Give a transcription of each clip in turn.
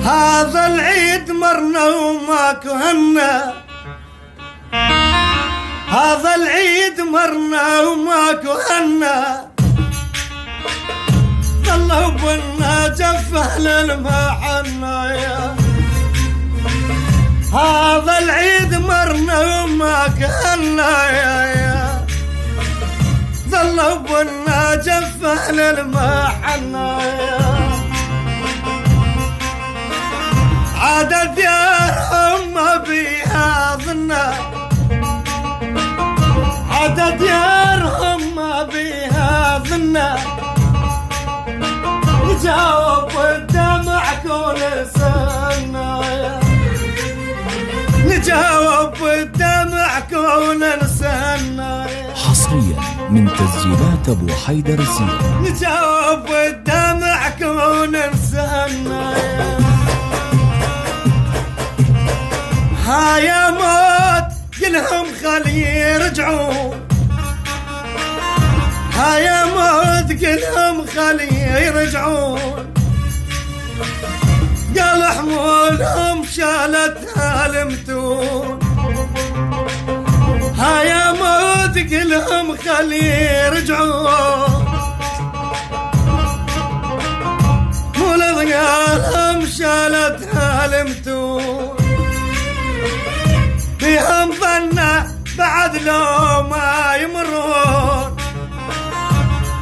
هذا العيد مرنا وما كهنا، هذا العيد مرنا وما كهنا، ظلوا بنا جفه للمحنة يا. هذا العيد مرنا وما كهنا يا، ظلوا بنا جفه للمحنة يا. عاد ديارهم ما بيها ظنا، عاد ديارهم ما بيها ظنا، نجاوب والدمع كل سنة، نجاوب والدمع كل سنة. حصريا من تسجيلات ابو حيدر الزير. نجاوب والدمع كل سنة. ها يا موت قلهم خلي يرجعون، ها يا موت قلهم خلي يرجعون، قال حمولهم شالتها المتون. ها يا موت قلهم خلي يرجعون، مولد قالهم شالتها المتون. بهم ظنه بعد لو ما يمرون،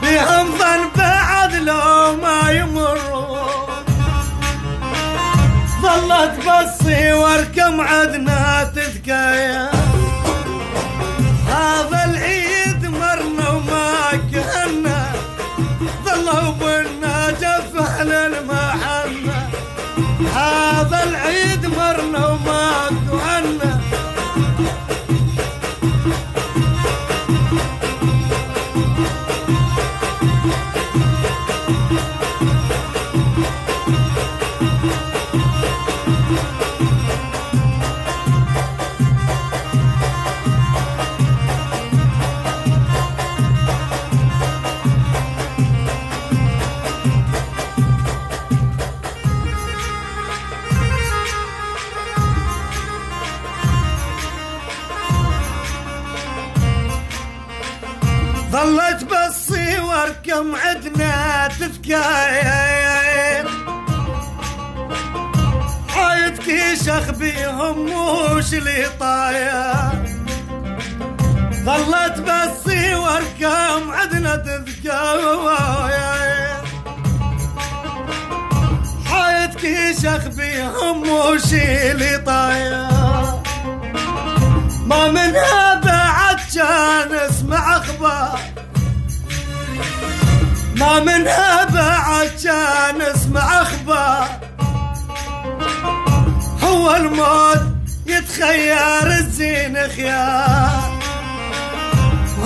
بهم ظن بعد لو ما يمرون، ظلت بصي واركم عدنا تذكايا. هذا العيد مرنا وما كهنا، ظلوا بنا جفه للمحنة. هذا العيد مرنا وما كهنا، ظلت بصي واركم عدنا تذكاير، حايتك شخ بيهم وش لي طاير. ظلت بصي واركم عدنا تذكاير، حايتك شخ بيهم وش لي طاير. ما منها بعد كان اسمع اخبار، ما منها بعد كان اسمع اخبار. هو الموت يتخير الزين خيار،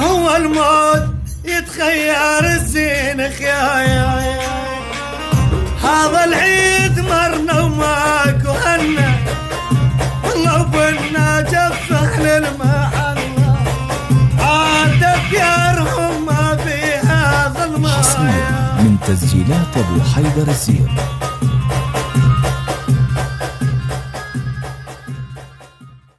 هو الموت يتخير الزين خيار. هذا العيد مرنا وما كهنا، والله بنا جفه للمحنة. عاد ديارهم ما بيها ظلمة. حصريا من تسجيلات ابو حيدر الزير.